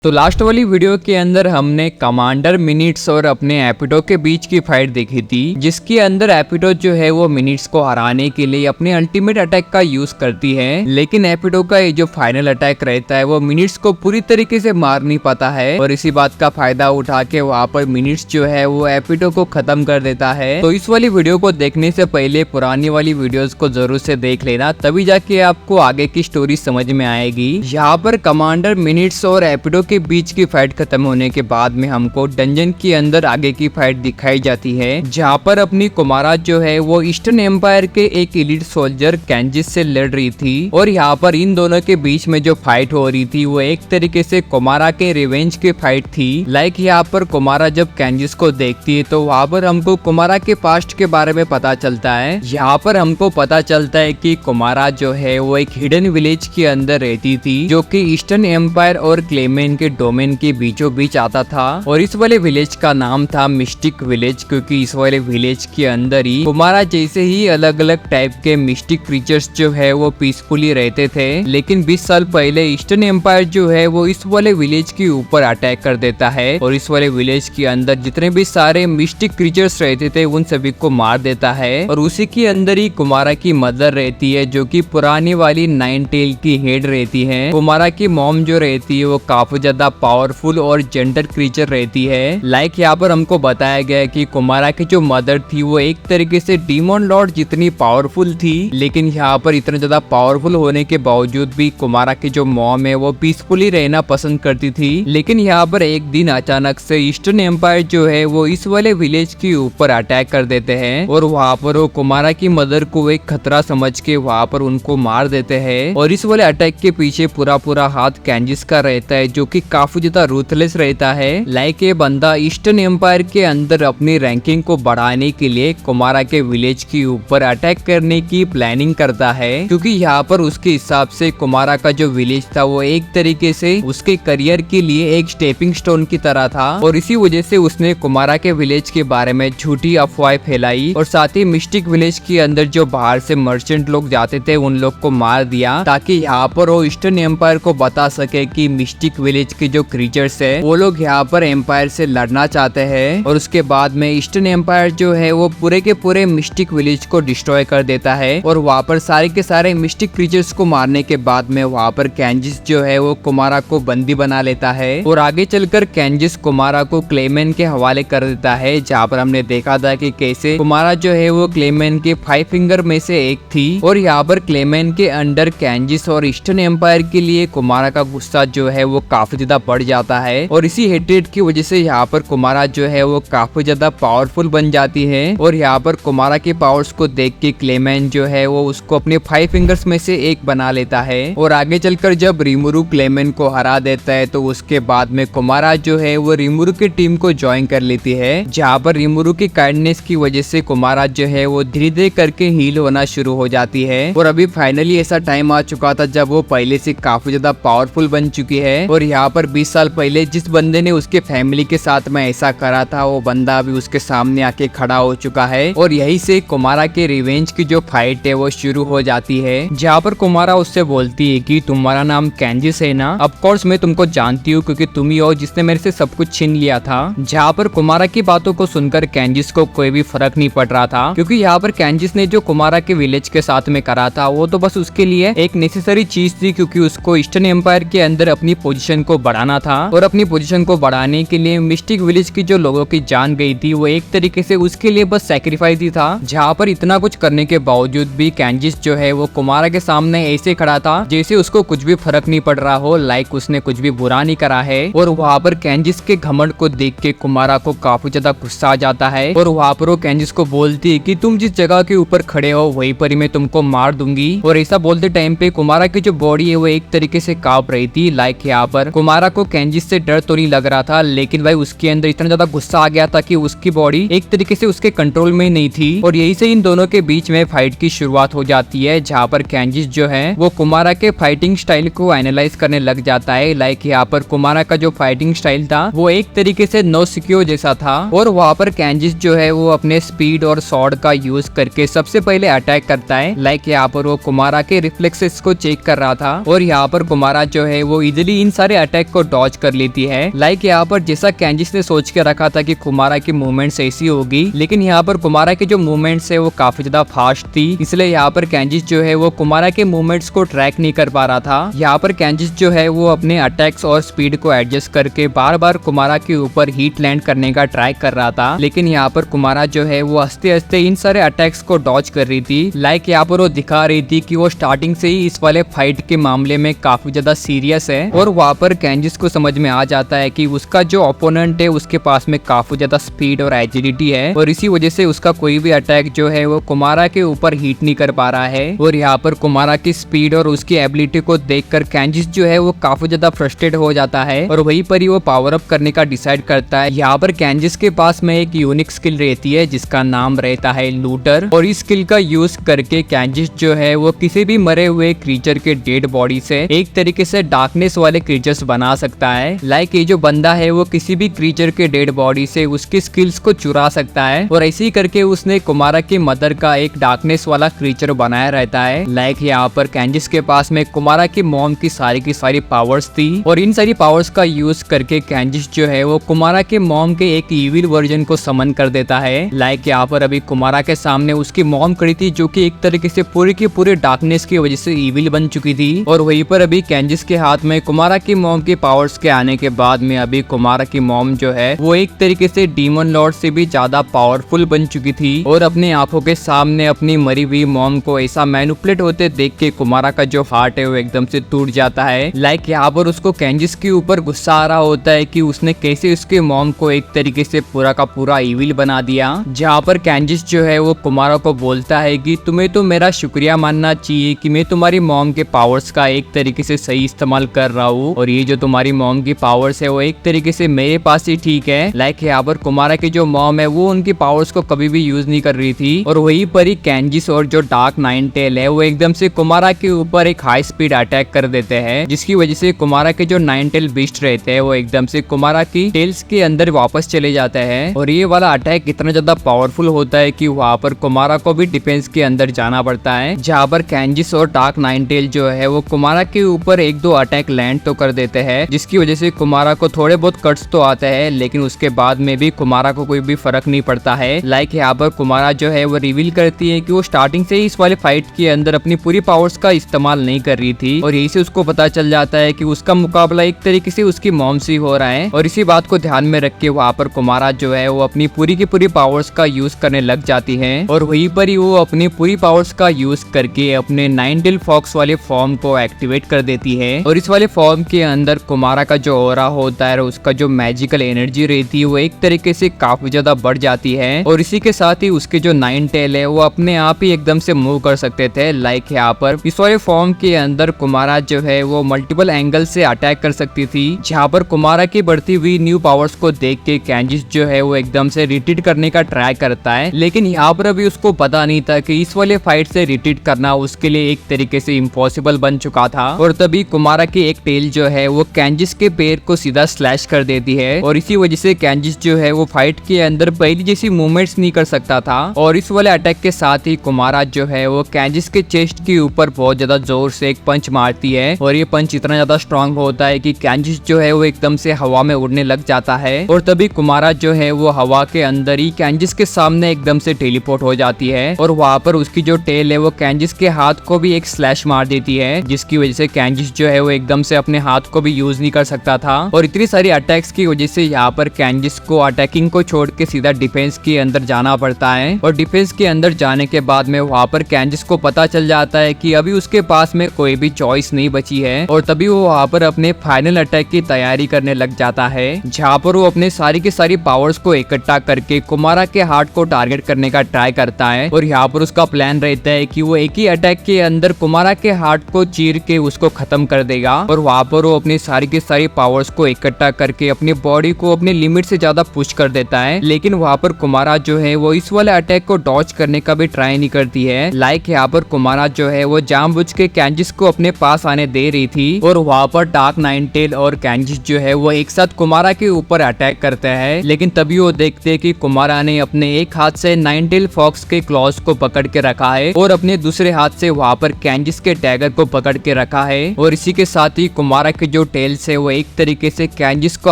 तो लास्ट वाली वीडियो के अंदर हमने कमांडर मिनिट्स और अपने एपिटो के बीच की फाइट देखी थी, जिसके अंदर एपिटो जो है वो मिनिट्स को हराने के लिए अपने अल्टीमेट अटैक का यूज करती है। लेकिन एपिटो का ये जो फाइनल अटैक रहता है वो मिनिट्स को पूरी तरीके से मार नहीं पाता है और इसी बात का फायदा उठा के वहाँ पर मिनिट्स जो है वो एपिटो को खत्म कर देता है। तो इस वाली वीडियो को देखने से पहले पुरानी वाली वीडियोस को जरूर से देख लेना, तभी जाके आपको आगे की स्टोरी समझ में आएगी। यहाँ पर कमांडर मिनिट्स और एपिटो के बीच की फाइट खत्म होने के बाद में हमको डंजन के अंदर आगे की फाइट दिखाई जाती है, जहाँ पर अपनी कुमारा जो है वो ईस्टर्न एम्पायर के एक एलिट सोल्जर कैंजिस से लड़ रही थी। और यहाँ पर इन दोनों के बीच में जो फाइट हो रही थी वो एक तरीके से कुमारा के रिवेंज की फाइट थी। लाइक यहाँ पर कुमारा जब कैंजिस को देखती है तो वहाँ पर हमको कुमारा के पास्ट के बारे में पता चलता है। यहाँ पर हमको पता चलता है कि कुमारा जो है वो एक हिडन विलेज के अंदर रहती थी, जो कि ईस्टर्न एम्पायर और क्लेमेन के डोमेन के बीचों बीच आता था। और इस वाले विलेज का नाम था मिस्टिक विलेज, क्योंकि इस वाले विलेज के अंदर ही कुमारा जैसे ही अलग अलग टाइप के मिस्टिक क्रीचर्स जो है वो पीसफुली रहते थे। लेकिन 20 साल पहले ईस्टर्न एम्पायर जो है वो इस वाले विलेज के ऊपर अटैक कर देता है और इस वाले विलेज के अंदर जितने भी सारे मिस्टिक क्रीचर्स रहते थे उन सभी को मार देता है। और उसी के अंदर ही कुमारा की मदर रहती है, जो कि पुरानी वाली 9 टेल की हेड रहती है। कुमारा की मॉम जो रहती है वो काफी ज्यादा पावरफुल और जेंटल क्रीचर रहती है। लाइक यहाँ पर हमको बताया गया है कि कुमारा की जो मदर थी वो एक तरीके से डीमन लॉर्ड जितनी पावरफुल थी, लेकिन यहाँ पर इतना ज्यादा पावरफुल होने के बावजूद भी कुमारा की जो मॉम है वो पीसफुली रहना पसंद करती थी। लेकिन यहाँ पर एक दिन अचानक से ईस्टर्न एम्पायर जो है वो इस वाले विलेज के ऊपर अटैक कर देते हैं और वहाँ पर वो कुमारा की मदर को एक खतरा समझ के वहाँ पर उनको मार देते हैं। और इस वाले अटैक के पीछे पूरा हाथ कैंजिस का रहता है, जो कि काफी ज्यादा रूथलेस रहता है। लाइक ये बंदा ईस्टर्न एम्पायर के अंदर अपनी रैंकिंग को बढ़ाने के लिए कुमारा के विलेज के ऊपर अटैक करने की प्लानिंग करता है, क्योंकि यहाँ पर उसके हिसाब से कुमारा का जो विलेज था वो एक तरीके से उसके करियर के लिए एक स्टेपिंग स्टोन की तरह था। और इसी वजह से उसने कुमारा के विलेज के बारे में झूठी अफवाहें फैलाई और साथ ही मिस्टिक विलेज के अंदर जो बाहर से मर्चेंट लोग जाते थे उन लोग को मार दिया, ताकि यहाँ पर वो ईस्टर्न एम्पायर को बता सके कि मिस्टिक विलेज के जो क्रीचर्स है वो लोग यहाँ पर एम्पायर से लड़ना चाहते हैं। और उसके बाद में ईस्टर्न एम्पायर जो है वो पूरे के पूरे मिस्टिक विलेज को डिस्ट्रॉय कर देता है और वहाँ पर सारे के सारे मिस्टिक क्रीचर्स को मारने के बाद में वहाँ पर कैंजिस जो है वो कुमारा को बंदी बना लेता है। और आगे चलकर कैंजिस कुमारा को क्लेमेन के हवाले कर देता है, जहाँ पर हमने देखा था कि कैसे कुमारा जो है वो क्लेमेन के 5 फिंगर में से एक थी। और यहाँ पर क्लेमेन के अंडर कैंजिस और ईस्टर्न एम्पायर के लिए कुमारा का गुस्सा जो है वो काफी ज्यादा बढ़ जाता है और इसी हेट्रेड की वजह से यहाँ पर कुमारा जो है वो काफी ज्यादा पावरफुल बन जाती है। और यहाँ पर कुमारा के पावर्स को देख के क्लेमेन जो है वो उसको अपने 5 फिंगर्स में से एक बना लेता है। और आगे चलकर जब रिमुरु क्लेमेन को हरा देता है तो उसके बाद में कुमारा जो है वो रिमुरु की टीम को ज्वाइन कर लेती है, जहाँ पर रिमुरु की काइंडनेस की वजह से कुमारा जो है वो धीरे धीरे करके हील होना शुरू हो जाती है। और अभी फाइनली ऐसा टाइम आ चुका था जब वो पहले से काफी ज्यादा पावरफुल बन चुकी है। और यहाँ पर 20 साल पहले जिस बंदे ने उसके फैमिली के साथ में ऐसा करा था वो बंदा अभी उसके सामने आके खड़ा हो चुका है। और यही से कुमारा के रिवेंज की जो फाइट है वो शुरू हो जाती है, जहाँ पर कुमारा उससे बोलती है कि तुम्हारा नाम कैंजिस है ना? ऑफ कोर्स मैं तुमको जानती हूँ, क्योंकि तुम ही हो जिसने मेरे से सब कुछ छीन लिया था। जहाँ पर कुमारा की बातों को सुनकर कैंजिस को कोई भी फर्क नहीं पड़ रहा था, क्योंकि यहाँ पर कैंजिस ने जो कुमारा के विलेज के साथ में करा था वो तो बस उसके लिए एक नेसेसरी चीज थी, क्योंकि उसको ईस्टर्न एम्पायर के अंदर अपनी पोजीशन को बढ़ाना था। और अपनी पोजीशन को बढ़ाने के लिए मिस्टिक विलेज की जो लोगों की जान गई थी वो एक तरीके से उसके लिए बस सैक्रिफाइस ही था। जहाँ पर इतना कुछ करने के बावजूद भी कैंजिस जो है वो कुमारा के सामने ऐसे खड़ा था जैसे उसको कुछ भी फर्क नहीं पड़ रहा हो, लाइक उसने कुछ भी बुरा नहीं करा है। और वहाँ पर कैंजिस के घमंड को देख के कुमारा को काफी ज्यादा गुस्सा आ जाता है और वहाँ पर वो कैंजिस को बोलती है कि तुम जिस जगह के ऊपर खड़े हो वहीं पर ही मैं तुमको मार दूंगी। और ऐसा बोलते टाइम पे कुमारा की जो बॉडी है वो एक तरीके से कांप रही थी। लाइक यहाँ पर कुमारा को कैंजिस से डर तो नहीं लग रहा था, लेकिन भाई उसके अंदर इतना ज्यादा गुस्सा आ गया था कि उसकी बॉडी एक तरीके से उसके कंट्रोल में नहीं थी। और यही से इन दोनों के बीच में फाइट की शुरुआत हो जाती है, जहाँ पर कैंजिस जो है वो कुमारा के फाइटिंग स्टाइल को एनालाइज करने लग जाता है। लाइक यहाँ पर कुमारा का जो फाइटिंग स्टाइल था वो एक तरीके से नो सिक्योर जैसा था। और वहाँ पर कैंजिस जो है वो अपने स्पीड और स्वॉर्ड का यूज करके सबसे पहले अटैक करता है। लाइक यहाँ पर वो कुमारा के रिफ्लेक्सेस को चेक कर रहा था और यहाँ पर कुमारा जो है वो इजिली इन सारे अटैक को डॉज कर लेती है। लाइक यहाँ पर जैसा कैंजिस ने सोच के रखा था कि कुमारा की मूवमेंट्स ऐसी होगी, लेकिन यहाँ पर कुमारा की जो मूवमेंट्स है वो काफी ज्यादा फास्ट थी, इसलिए यहाँ पर कैंजिस जो है वो कुमारा के मूवमेंट्स को ट्रैक नहीं कर पा रहा था। यहाँ पर कैंजिस जो है वो अपने अटैक्स और स्पीड को एडजस्ट करके बार बार कुमारा के ऊपर हीट लैंड करने का ट्राई कर रहा था, लेकिन यहाँ पर कुमारा जो है वो हंसते हंसते इन सारे अटैक्स को डॉज कर रही थी। लाइक यहाँ पर वो दिखा रही थी कि वो स्टार्टिंग से ही इस वाले फाइट के मामले में काफी ज्यादा सीरियस है। और वहाँ पर कैंजिस को समझ में आ जाता है कि उसका जो ओपोनेंट है उसके पास में काफी ज्यादा स्पीड और एजिलिटी है, और इसी वजह से उसका कोई भी अटैक जो है वो कुमारा के ऊपर हीट नहीं कर पा रहा है। और यहाँ पर कुमारा की स्पीड और उसकी एबिलिटी को देखकर कैंजिस जो है वो काफी ज्यादा फ्रस्ट्रेट हो जाता है, और वहीं पर ही वो पावर अप करने का डिसाइड करता है। यहाँ पर कैंजिस के पास में एक यूनिक स्किल रहती है जिसका नाम रहता है लूटर, और इस स्किल का यूज करके कैंजिस जो है वो किसी भी मरे हुए क्रीचर के डेड बॉडी से एक तरीके से डार्कनेस वाले क्रीचर्स बना सकता है। लाइक ये जो बंदा है वो किसी भी क्रीचर के डेड बॉडी से उसकी स्किल्स को चुरा सकता है, और ऐसे ही करके उसने कुमारा की मदर का एक डार्कनेस वाला क्रीचर बनाया रहता है। लाइक यहाँ पर कैंजिस के पास में कुमारा की मॉम की सारी पावर्स थी, और इन सारी पावर्स का यूज करके कैंजिस जो है वो कुमारा के मॉम के एक इविल वर्जन को समन कर देता है। लाइक यहाँ पर अभी कुमारा के सामने उसकी मॉम खड़ी थी जो कि एक तरीके से पूरी की पूरी डार्कनेस की वजह से इविल बन चुकी थी, और वहीं पर अभी कैंजिस के हाथ में कुमारा की मॉम की पावर्स के आने के बाद में अभी कुमारा की मॉम जो है वो एक तरीके से डीमन लॉर्ड से भी ज्यादा पावरफुल बन चुकी थी, और अपने आंखों के सामने अपनी मरी हुई मॉम को ऐसा मैनिपुलेट होते देख के कुमारा का जो हार्ट है वो एकदम से टूट जाता है। लाइक यहाँ पर उसको कैंजिस के ऊपर गुस्सा आ रहा होता है कि उसने कैसे उसके मॉम को एक तरीके से पूरा का पूरा इविल बना दिया। जहाँ पर कैंजिस जो है वो कुमारा को बोलता है कि तुम्हें तो मेरा शुक्रिया मानना चाहिए कि मैं तुम्हारी मॉम के पावर्स का एक तरीके से सही इस्तेमाल कर रहा हूँ, और ये जो तुम्हारी मॉम की पावर्स है वो एक तरीके से मेरे पास ही ठीक है। लाइक यहाँ पर कुमारा की जो मॉम है वो उनकी पावर्स को कभी भी यूज नहीं कर रही थी, और वहीं पर ही कैंजिस और जो डार्क नाइन टेल है वो एकदम से कुमारा के ऊपर एक हाई स्पीड अटैक कर देते हैं, जिसकी वजह से कुमारा के जो नाइन टेल बीस्ट रहते हैं वो एकदम से कुमारा की टेल्स के अंदर वापस चले जाते हैं। और ये वाला अटैक इतना ज्यादा पावरफुल होता है कि वहाँ पर कुमारा को भी डिफेंस के अंदर जाना पड़ता है, जहाँ पर कैंजिस और डार्क नाइन टेल जो है वो कुमारा के ऊपर एक दो अटैक लैंड तो कर देते हैं, जिसकी वजह से कुमारा को थोड़े बहुत कट्स तो आते हैं, लेकिन उसके बाद में भी कुमारा को कोई भी फर्क नहीं पड़ता है। लाइक यहाँ पर कुमारा जो है वो रिवील करती है कि वो स्टार्टिंग से ही इस वाले फाइट के अंदर अपनी पूरी पावर्स का इस्तेमाल नहीं कर रही थी, और यही से उसको पता चल जाता है कि उसका मुकाबला एक तरीके से उसकी मॉम से हो रहा है। और इसी बात को ध्यान में रख के वहाँ पर कुमारा जो है वो अपनी पूरी की पूरी पावर्स का यूज करने लग जाती है, और वहीं पर ही वो अपनी पूरी पावर्स का यूज करके अपने नाइन टेल फॉक्स वाले फॉर्म को एक्टिवेट कर देती है। और इस वाले फॉर्म के अंदर कुमारा का जो ऑरा होता है उसका जो मैजिकल एनर्जी रहती है वो एक तरीके से काफी ज्यादा बढ़ जाती है, और इसी के साथ ही उसके जो नाइन टेल है वो अपने आप ही एकदम से मूव कर सकते थे। लाइक यहाँ पर इस वाले फॉर्म के अंदर कुमारा जो है वो मल्टीपल एंगल से अटैक कर सकती थी, जहाँ पर कुमारा की बढ़ती हुई न्यू पावर्स को देख के कैंजिस जो है वो एकदम से रिट्रीट करने का ट्राई करता है, लेकिन यहाँ पर अभी उसको पता नहीं था कि इस वाले फाइट से रिट्रीट करना उसके लिए एक तरीके से इम्पॉसिबल बन चुका था। और तभी कुमारा की एक टेल जो है वो कैंजिस के पैर को सीधा स्लैश कर देती है, और इसी वजह से कैंजिस जो है वो फाइट के अंदर पहली जैसी मूवमेंट्स नहीं कर सकता था। और इस वाले अटैक के साथ ही कुमारा जो है वो कैंजिस के चेस्ट के ऊपर बहुत ज्यादा जोर से एक पंच मारती है, और ये पंच इतना ज्यादा स्ट्रांग होता है कि कैंजिस जो है वो एकदम से हवा में उड़ने लग जाता है, और तभी कुमारा जो है वो हवा के अंदर ही कैंजिस के सामने एकदम से टेलीपोर्ट हो जाती है, और वहाँ पर उसकी जो टेल है वो कैंजिस के हाथ को भी एक स्लैश मार देती है, जिसकी वजह से कैंजिस जो है वो एकदम से अपने हाथ को भी यूज नहीं कर सकता था। और इतनी सारी अटैक्स की वजह से यहाँ पर कैंजिस को अटैकिंग को छोड़ के सीधा डिफेंस के अंदर जाना पड़ता है, और डिफेंस के अंदर जाने के बाद में वहाँ पर कैंजिस को पता चल जाता है कि अभी उसके पास में कोई भी चॉइस नहीं बची है, और तभी वो वहाँ पर अपने फाइनल अटैक की तैयारी करने लग जाता है, जहाँ पर वो अपने सारी की सारी पावर्स को इकट्ठा करके कुमारा के हार्ट को टारगेट करने का ट्राई करता है। और यहाँ पर उसका प्लान रहता है कि वो एक ही अटैक के अंदर कुमारा के हार्ट को चीर के उसको खत्म कर देगा, और वहाँ पर वो अपनी सारी की सारी पावर्स को इकट्ठा करके अपनी बॉडी को अपने लिमिट से ज्यादा पुश कर देता है, लेकिन वहाँ पर कुमारा जो है वो इस वाले अटैक को डॉज करने का भी ट्राई नहीं करती है। लाइक यहाँ पर कुमारा जो है वो जानबूझ के कैंजिस को अपने पास आने दे रही थी, और वहाँ पर डार्क नाइन टेल और कैंजिस जो है वो एक साथ कुमारा के ऊपर अटैक करते हैं, लेकिन तभी वो देखते हैं कि कुमारा ने अपने एक हाथ से नाइन टेल फॉक्स के क्लॉज को पकड़ के रखा है, और अपने दूसरे हाथ से वहाँ पर कैंजिस के डैगर को पकड़ के रखा है, और इसी के साथ ही कुमारा के जो जो टेल्स है वो एक तरीके से कैंजिस को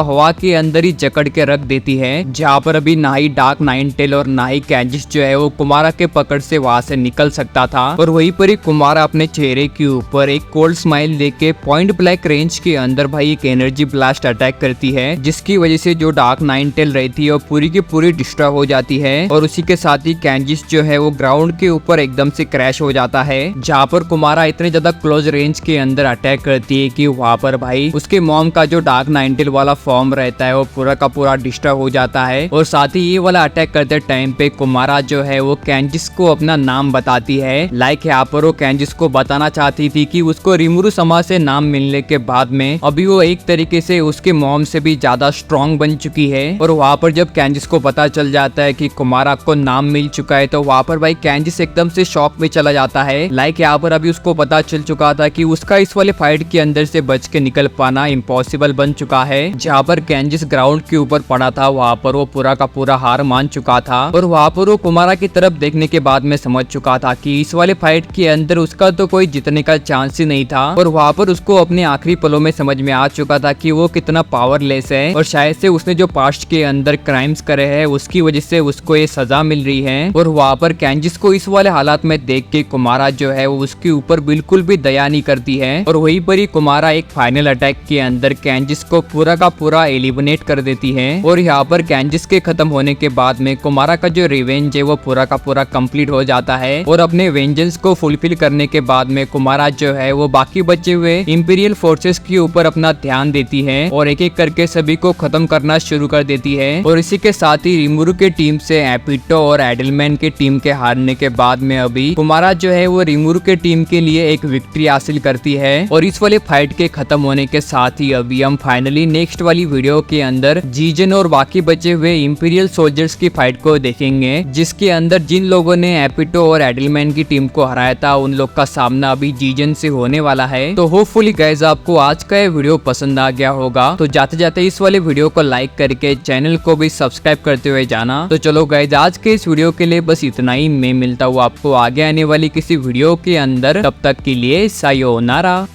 हवा के अंदर ही जकड़ के रख देती है, जहाँ पर अभी ना ही डार्क नाइन टेल और ना ही कैंजिस जो है वो कुमारा के पकड़ से वहां से निकल सकता था। और वहीं पर ही कुमारा अपने चेहरे के ऊपर एक कोल्ड स्माइल लेके पॉइंट ब्लैक रेंज के अंदर भाई एक एनर्जी ब्लास्ट अटैक करती है, जिसकी वजह से जो डार्क नाइन टेल रहती है वो पूरी की पूरी डिस्ट्रॉय हो जाती है। और उसी के साथ ही कैंजिस जो है वो ग्राउंड के ऊपर एकदम से क्रैश हो जाता है, जहाँ पर कुमारा इतने ज्यादा क्लोज रेंज के अंदर अटैक करती है कि वहाँ पर भाई उसके मॉम का जो डार्क नाइन टेल वाला फॉर्म रहता है वो पूरा का पूरा डिस्ट्रॉय हो जाता है। और साथ ही ये वाला अटैक करते टाइम पे कुमारा जो है वो कैंजिस को अपना नाम बताती है। लाइक यहाँ पर वो कैंजिस को बताना चाहती थी कि उसको रिमुरु समा से नाम मिलने के बाद में अभी वो एक तरीके से उसके मॉम से भी ज्यादा स्ट्रॉन्ग बन चुकी है। और वहाँ पर जब कैंजिस को पता चल जाता है कि कुमारा को नाम मिल चुका है तो वहाँ पर भाई कैंजिस एकदम से शॉक में चला जाता है। लाइक यहाँ पर अभी उसको पता चल चुका था कि उसका इस वाले फाइट के अंदर से बच के निकल पाना इम्पॉसिबल बन चुका है। जहाँ पर कैंजिस ग्राउंड के ऊपर पड़ा था वहाँ पर वो पूरा का पूरा हार मान चुका था। और वहाँ पर वो कुमारा की तरफ देखने के बाद में समझ चुका था कि इस वाले फाइट के अंदर उसका तो कोई जीतने का चांस ही नहीं था। और वहाँ पर उसको अपने आखिरी पलों में समझ में आ चुका था कि वो कितना पावरलेस है और शायद से उसने जो पास्ट के अंदर क्राइम्स करे हैं उसकी वजह से उसको ये सजा मिल रही है। और वहाँ पर कैंजिस को इस वाले हालात में देख के कुमारा जो है वो उसके ऊपर बिल्कुल भी दया नहीं करती है। और वहीं पर ही कुमारा एक फाइनल अटैक के अंदर कैंजिस को पूरा का पूरा एलिमिनेट कर देती है। और यहाँ पर कैंजिस के खत्म होने के बाद में कुमारा का जो रिवेंज है वो पूरा का पूरा कंप्लीट हो जाता है। और अपने वेंजेंस को फुलफिल करने के बाद में कुमारा जो है वो बाकी बचे हुए इंपीरियल फोर्सेस के ऊपर अपना ध्यान देती है और एक एक करके सभी को खत्म करना शुरू कर देती है। और इसी के साथ ही रिमुरु के टीम से एपिटो और एडलमैन के टीम के हारने के बाद में अभी कुमारा जो है वो रिमुरु के टीम के लिए एक विक्ट्री हासिल करती है। और इस वाले फाइट के खत्म होने के साथ ही अभी हम फाइनली नेक्स्ट वाली वीडियो के अंदर जीजन और बाकी बचे हुए इंपीरियल सोल्जर्स की फाइट को देखेंगे, जिसके अंदर जिन लोगों ने एपिटो और एडलमैन की टीम को हराया था उन लोग का सामना अभी जीजन से होने वाला है। तो होपफुली गाइस आपको आज का ये वीडियो पसंद आ गया होगा, तो जाते जाते इस वाले वीडियो को लाइक करके चैनल को भी सब्सक्राइब करते हुए जाना। तो चलो गाइस आज के इस वीडियो के लिए बस इतना ही। मैं मिलता हूँ आपको आगे आने वाली किसी वीडियो के अंदर, तब तक के लिए सायोनारा।